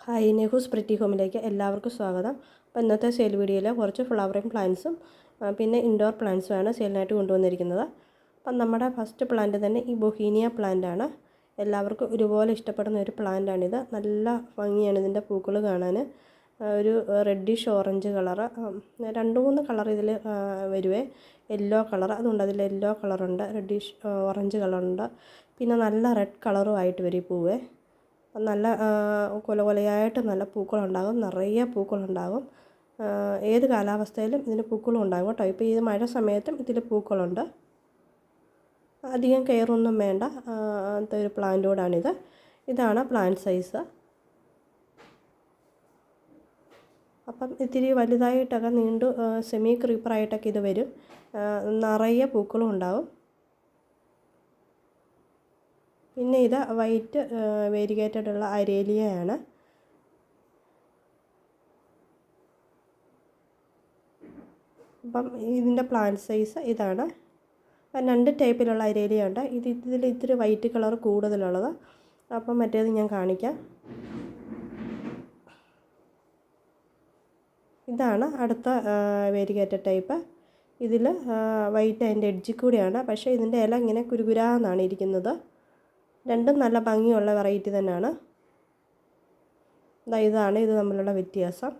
Hi, നെഹൂസ് pretty ഹോമിലേക്ക് എല്ലാവർക്കും സ്വാഗതം. അപ്പോൾ ഇന്നത്തെ സെയിൽ വീഡിയോയിൽ കുറച്ച് ഫ്ലവറിങ് പ്ലാന്റ്സും പിന്നെ ഇൻഡോർ പ്ലാന്റ്സുമാണ് സെയിലിനായിട്ട് കൊണ്ടുവന്നിരിക്കുന്നത്. അപ്പം നമ്മുടെ ഫസ്റ്റ് പ്ലാന്റ് തന്നെ ഈ ബൊഹീനിയ പ്ലാന്റാണ്. എല്ലാവർക്കും ഒരുപോലെ ഇഷ്ടപ്പെടുന്ന ഒരു പ്ലാന്റാണിത്. നല്ല ഭംഗിയാണ് ഇതിൻ്റെ പൂക്കൾ കാണാൻ. ഒരു റെഡിഷ് ഓറഞ്ച് കളറ്, 2-3 കളർ ഇതിൽ വരുവേ. യെല്ലോ കളർ, അതുകൊണ്ട് അതിൽ യെല്ലോ കളറുണ്ട്, റെഡിഷ് ഓറഞ്ച് കളറുണ്ട്, പിന്നെ നല്ല റെഡ് കളറും ആയിട്ട് വരും ഈ പൂവേ. നല്ല കൊലകൊലയായിട്ട് നല്ല പൂക്കളുണ്ടാകും, നിറയെ പൂക്കളുണ്ടാകും. ഏത് കാലാവസ്ഥയിലും ഇതിന് പൂക്കളും ഉണ്ടാകും കേട്ടോ. ഇപ്പോൾ ഈ മഴ സമയത്തും ഇതിൽ പൂക്കളുണ്ട്. അധികം കെയറൊന്നും വേണ്ട അങ്ങനത്തെ ഒരു പ്ലാന്റോടാണിത്. ഇതാണ് പ്ലാന്റ് സൈസ്. അപ്പം ഇത്തിരി വലുതായിട്ടൊക്കെ നീണ്ടു സെമി ക്രീപ്പറായിട്ടൊക്കെ ഇത് വരും. നിറയെ പൂക്കളും ഉണ്ടാകും. പിന്നെ ഇത് വൈറ്റ് വേരിഗേറ്റഡുള്ള അരേലിയയാണ്. അപ്പം ഇതിൻ്റെ പ്ലാന്റ് സൈസ് ഇതാണ്. 2 ടൈപ്പിലുള്ള അരേലിയ ഉണ്ട്. ഇതിൽ ഇത്തിരി വൈറ്റ് കളർ കൂടുതലുള്ളത്. അപ്പം മറ്റേത് ഞാൻ കാണിക്കാം. ഇതാണ് അടുത്ത വേരിഗേറ്റഡ് ടൈപ്പ്. ഇതിൽ വൈറ്റ് അതിൻ്റെ എഡ്ജിൽ കൂടിയാണ്, പക്ഷേ ഇതിൻ്റെ ഇല ഇങ്ങനെ കുരുകുരാന്നാണ് ഇരിക്കുന്നത്. രണ്ടും നല്ല ഭംഗിയുള്ള വെറൈറ്റി തന്നെയാണ്. ഇതാണ് ഇത് തമ്മിലുള്ള വ്യത്യാസം.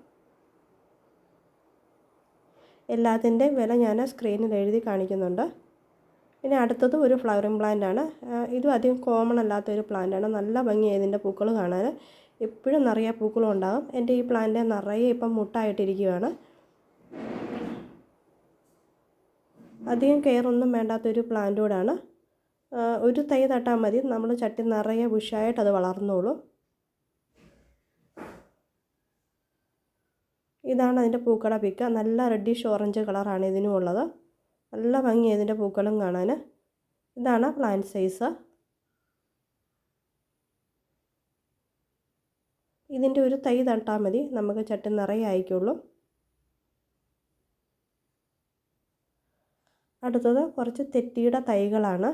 എല്ലാത്തിൻ്റെയും വില ഞാൻ സ്ക്രീനിൽ എഴുതി കാണിക്കുന്നുണ്ട്. പിന്നെ അടുത്തത് ഒരു ഫ്ലവറിങ് പ്ലാന്റാണ്. ഇതും അധികം കോമൺ അല്ലാത്തൊരു പ്ലാന്റാണ്. നല്ല ഭംഗിയാണ് ഇതിൻ്റെ പൂക്കൾ കാണാൻ. എപ്പോഴും നിറയെ പൂക്കളും ഉണ്ടാകും. എൻ്റെ ഈ പ്ലാന്റ് നിറയെ ഇപ്പം മുട്ടായിട്ടിരിക്കുകയാണ്. അധികം കെയറൊന്നും വേണ്ടാത്തൊരു പ്ലാന്റോടാണ്. ഒരു തൈ നട്ടാൽ മതി, നമ്മൾ ചട്ടി നിറയെ ബുഷായിട്ട് അത് വളർന്നോളും. ഇതാണ് അതിൻ്റെ പൂക്കളുടെ പിക്ക്. നല്ല റെഡിഷ് ഓറഞ്ച് കളറാണ് ഇതിനും ഉള്ളത്. നല്ല ഭംഗിയാണ് ഇതിൻ്റെ പൂക്കളും കാണാൻ. ഇതാണ് പ്ലാന്റ് സൈസ്. ഇതിൻ്റെ ഒരു തൈ നട്ടാൽ മതി, നമുക്ക് ചട്ടി നിറയെ ആയിക്കോളൂ. അടുത്തത് കുറച്ച് തെറ്റിയുടെ തൈകളാണ്.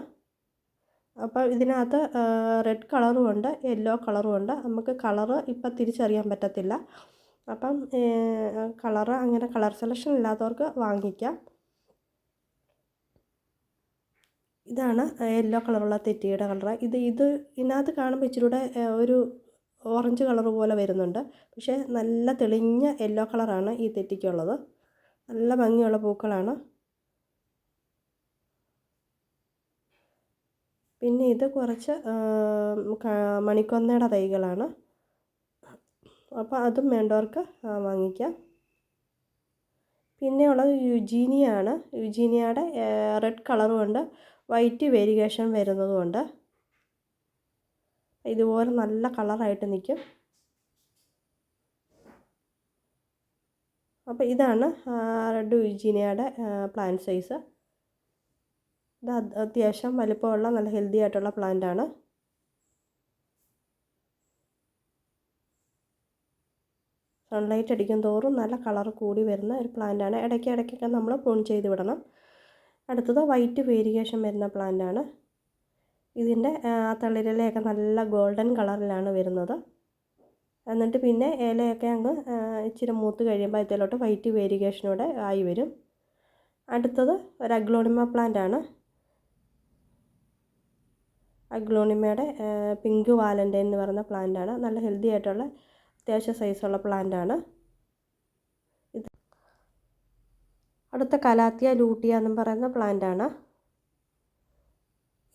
അപ്പോൾ ഇതിനകത്ത് റെഡ് കളറും ഉണ്ട്, യെല്ലോ കളറും ഉണ്ട്. നമുക്ക് കളറ് ഇപ്പം തിരിച്ചറിയാൻ പറ്റത്തില്ല. അപ്പം കളറ് അങ്ങനെ കളർ സെലക്ഷൻ ഇല്ലാത്തവർക്ക് വാങ്ങിക്കാം. ഇതാണ് യെല്ലോ കളറുള്ള തെറ്റിയുടെ കളറ്. ഇതിനകത്ത് കാണുമ്പോൾ ഇച്ചിരൂടെ ഒരു ഓറഞ്ച് കളർ പോലെ വരുന്നുണ്ട്, പക്ഷേ നല്ല തെളിഞ്ഞ യെല്ലോ കളറാണ് ഈ തെറ്റിക്കുള്ളത്. നല്ല ഭംഗിയുള്ള പൂക്കളാണ്. പിന്നെ ഇത് കുറച്ച് മണിക്കൊന്നയുടെ തൈകളാണ്. അപ്പോൾ അതും വേണ്ടവർക്ക് വാങ്ങിക്കാം. പിന്നെയുള്ളത് യുജീനിയാണ്. യുജീനിയയുടെ റെഡ് കളറും ഉണ്ട്, വൈറ്റ് വേരിഗേഷൻ വരുന്നതുമുണ്ട്. ഇതുപോലെ നല്ല കളറായിട്ട് നിൽക്കും. അപ്പോൾ ഇതാണ് റെഡ് യുജീനിയയുടെ പ്ലാന്റ് സൈസ്. ഇത് അത്യാവശ്യം വലിപ്പമുള്ള നല്ല ഹെൽത്തി ആയിട്ടുള്ള പ്ലാന്റാണ്. സൺലൈറ്റ് അടിക്കും തോറും നല്ല കളർ കൂടി വരുന്ന ഒരു പ്ലാന്റാണ്. ഇടയ്ക്കൊക്കെ നമ്മൾ പ്രൂൺ ചെയ്ത് വിടണം. അടുത്തത് വൈറ്റ് വേരിഗേഷൻ വരുന്ന പ്ലാന്റാണ്. ഇതിൻ്റെ തളിരിലയൊക്കെ നല്ല ഗോൾഡൻ കളറിലാണ് വരുന്നത്. എന്നിട്ട് പിന്നെ ഇലയൊക്കെ അങ്ങ് ഇച്ചിരി മൂത്ത് കഴിയുമ്പോൾ ഇതിലോട്ട് വൈറ്റ് വേരിഗേഷനോടെ ആയി വരും. അടുത്തത് ഒരു അഗ്ലോണിമ പ്ലാന്റാണ്. അഗ്ലോണിമയുടെ പിങ്ക് വാലൻ്റൈൻ എന്ന് പറയുന്ന പ്ലാന്റാണ്. നല്ല ഹെൽത്തി ആയിട്ടുള്ള അത്യാവശ്യം സൈസുള്ള പ്ലാന്റാണ്. അടുത്ത കലാത്തിയ ലൂട്ടിയ എന്നും പറയുന്ന പ്ലാന്റാണ്.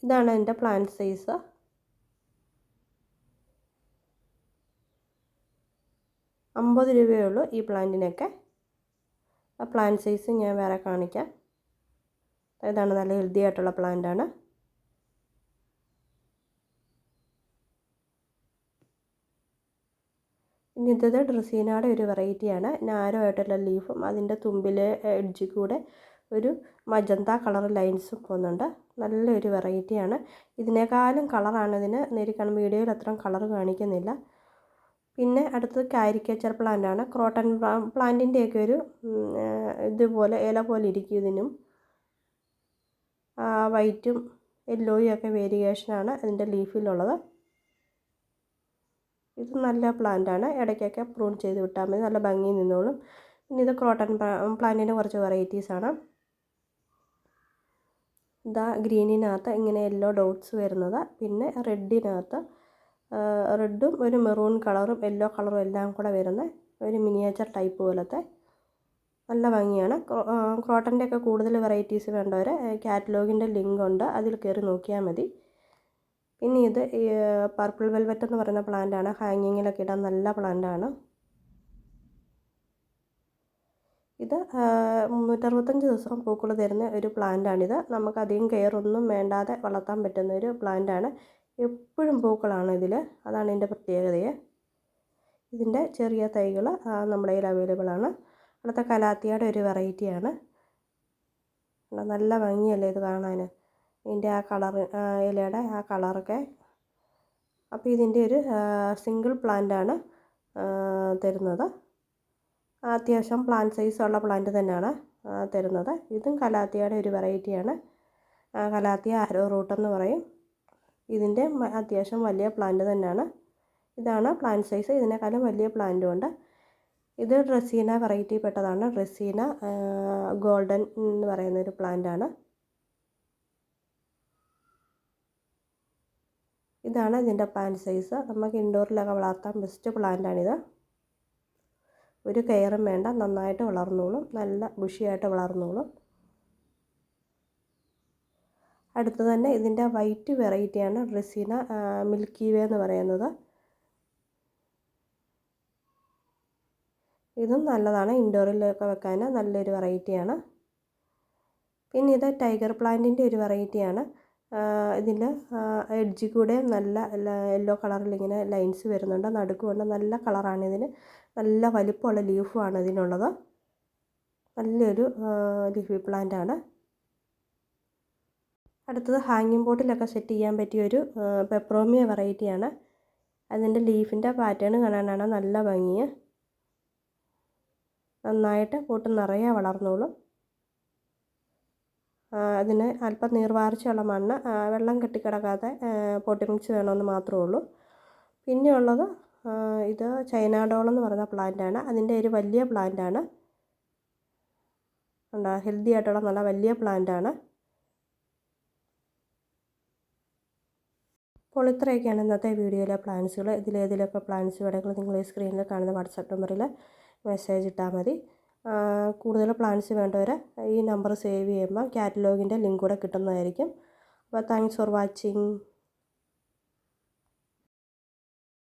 ഇതാണ് എൻ്റെ പ്ലാന്റ് സൈസ്. ₹50 ഉള്ളൂ ഈ പ്ലാന്റിനൊക്കെ. ആ പ്ലാന്റ് സൈസ് ഞാൻ വേറെ കാണിക്കാം. ഇതാണ് നല്ല ഹെൽത്തി ആയിട്ടുള്ള പ്ലാന്റാണ്. ഇനി ഇത് ഡ്രസീനയുടെ ഒരു വെറൈറ്റിയാണ്. നാരോ ആയിട്ടുള്ള ലീഫും അതിൻ്റെ തുമ്പിലെ എഡ്ജിൽ കൂടെ ഒരു മജന്ത കളർ ലൈൻസും പോകുന്നുണ്ട്. നല്ലൊരു വെറൈറ്റിയാണ്. ഇതിനേക്കാളും കളറാണ് ഇതിന്. നേരിക്കണം വീഡിയോയിൽ അത്രയും കളർ കാണിക്കുന്നില്ല. പിന്നെ അടുത്തത് കാരിക്കേച്ചർ പ്ലാന്റാണ്. ക്രോട്ടൺ പ്ലാന്റിൻ്റെയൊക്കെ ഒരു ഇതുപോലെ ഇല പോലെ ഇരിക്കും ഇതിനും. വൈറ്റും യെല്ലോയും ഒക്കെ വേരിയേഷനാണ് അതിൻ്റെ ലീഫിലുള്ളത്. ഇത് നല്ല പ്ലാന്റാണ്, ഇടയ്ക്കൊക്കെ പ്രൂൺ ചെയ്ത് വിട്ടാൽ മതി, നല്ല ഭംഗി നിന്നോളും. പിന്നെ ഇത് ക്രോട്ടൺ പ്ലാന്റിൻ്റെ കുറച്ച് വെറൈറ്റീസാണ്. ഇതാ ഗ്രീനിനകത്ത് ഇങ്ങനെ യെല്ലോ ഡോട്ട്സ് വരുന്നത്, പിന്നെ റെഡിനകത്ത് റെഡും ഒരു മെറൂൺ കളറും യെല്ലോ കളറും എല്ലാം കൂടെ വരുന്ന ഒരു മിനിയേച്ചർ ടൈപ്പ് പോലത്തെ നല്ല ഭംഗിയാണ്. ക്രോട്ടൻ്റെ ഒക്കെ കൂടുതൽ വെറൈറ്റീസ് വേണ്ടവർ കാറ്റലോഗിൻ്റെ ലിങ്ക് ഉണ്ട്, അതിൽ കയറി നോക്കിയാൽ മതി. പിന്നെ ഇത് പർപ്പിൾ വെൽവെറ്റ് എന്ന് പറയുന്ന പ്ലാന്റാണ്, ഹാങ്ങിങ്ങിലൊക്കെ ഇടാൻ നല്ല പ്ലാന്റാണ്. ഇത് 365 ദിവസം പൂക്കൾ തരുന്ന ഒരു പ്ലാന്റാണിത്. നമുക്ക് അധികം കെയർ ഒന്നും വേണ്ടാതെ വളർത്താൻ പറ്റുന്ന ഒരു പ്ലാന്റാണ്. എപ്പോഴും പൂക്കളാണ് ഇതിൽ, അതാണ് ഇതിൻ്റെ പ്രത്യേകതയെ. ഇതിൻ്റെ ചെറിയ തൈകൾ നമ്മുടെ കയ്യിൽ അവൈലബിൾ ആണ്. അടുത്ത കലാത്തിയുടെ ഒരു വെറൈറ്റിയാണ്. നല്ല ഭംഗിയല്ലേ ഇത് കാണാൻ, ഇതിൻ്റെ ആ കളർ, ഇലയുടെ ആ കളറൊക്കെ. അപ്പോൾ ഇതിൻ്റെ ഒരു സിംഗിൾ പ്ലാന്റാണ് തരുന്നത്. അത്യാവശ്യം പ്ലാന്റ് സൈസുള്ള പ്ലാന്റ് തന്നെയാണ് തരുന്നത്. ഇതും കലാത്തിയുടെ ഒരു വെറൈറ്റിയാണ്. കലാത്തിയ ആരോ റൂട്ട് എന്ന് പറയും. ഇതിൻ്റെ അത്യാവശ്യം വലിയ പ്ലാന്റ് തന്നെയാണ്. ഇതാണ് പ്ലാന്റ് സൈസ്, ഇതിനേക്കാളും വലിയ പ്ലാന്റും ഉണ്ട്. ഇത് ഡ്രസീന വെറൈറ്റി പെട്ടതാണ്. ഡ്രസീന ഗോൾഡൻ എന്ന് പറയുന്നൊരു പ്ലാന്റാണ്. ഇതാണ് ഇതിൻ്റെ പ്ലാന്റ് സൈസ്. നമുക്ക് ഇൻഡോറിലൊക്കെ വളർത്താൻ ബെസ്റ്റ് പ്ലാന്റാണിത്. ഒരു കെയറും വേണ്ട, നന്നായിട്ട് വളർന്നോളും, നല്ല ബുഷിയായിട്ട് വളർന്നോളും. അടുത്ത് തന്നെ ഇതിൻ്റെ വൈറ്റ് വെറൈറ്റിയാണ് ഡ്രസീന മിൽക്കി വേ എന്ന് പറയുന്നത്. ഇതും നല്ലതാണ്, ഇൻഡോറിലൊക്കെ വെക്കാൻ നല്ലൊരു വെറൈറ്റിയാണ്. പിന്നെ ഇത് ടൈഗർ പ്ലാന്റിൻ്റെ ഒരു വെറൈറ്റിയാണ്. ഇതിൽ എഡ്ജിൽ കൂടെ നല്ല യെല്ലോ കളറിൽ ഇങ്ങനെ ലൈൻസ് വരുന്നുണ്ട്, നടുക്കുകൊണ്ട് നല്ല കളറാണ് ഇതിന്. നല്ല വലിപ്പമുള്ള ലീഫുമാണ് ഇതിനുള്ളത്. നല്ലൊരു ലീഫി പ്ലാന്റാണ്. അടുത്തത് ഹാങ്ങിങ് ബോട്ടിലൊക്കെ സെറ്റ് ചെയ്യാൻ പറ്റിയൊരു പെപ്രോമിയ വെറൈറ്റിയാണ്. അതിൻ്റെ ലീഫിൻ്റെ പാറ്റേൺ കാണാനാണ് നല്ല ഭംഗി. നന്നായിട്ട് കൂട്ട് നിറയെ വളർന്നോളും. അതിന് അല്പം നീർവാർച്ചയുള്ള മണ്ണ്, വെള്ളം കെട്ടിക്കിടക്കാതെ പോട്ടി മിക്സ് വേണമെന്ന് മാത്രമേ ഉള്ളൂ. പിന്നെയുള്ളത് ഇത് ചൈന ഡോൾ എന്ന് പറയുന്ന പ്ലാന്റാണ്. അതിൻ്റെ ഒരു വലിയ പ്ലാന്റാണ്, ഹെൽത്തി ആയിട്ടുള്ള നല്ല വലിയ പ്ലാന്റാണ്. അപ്പോൾ ഇത്രയൊക്കെയാണ് ഇന്നത്തെ വീഡിയോയിലെ പ്ലാന്റ്സുകൾ. ഇതിലേതിലൊക്കെ പ്ലാന്റ്സ് വേണമെങ്കിൽ നിങ്ങൾ ഈ സ്ക്രീനിൽ കാണുന്ന വാട്സാപ്പ് നമ്പറിൽ മെസ്സേജ് ഇട്ടാൽ മതി. കൂടുതൽ പ്ലാന്റ്സ് വേണ്ടവർ ഈ നമ്പർ സേവ് ചെയ്യുമ്പോൾ കാറ്റലോഗിൻ്റെ ലിങ്ക് കൂടെ കിട്ടുന്നതായിരിക്കും. അപ്പോൾ താങ്ക്സ് ഫോർ വാച്ചിങ്.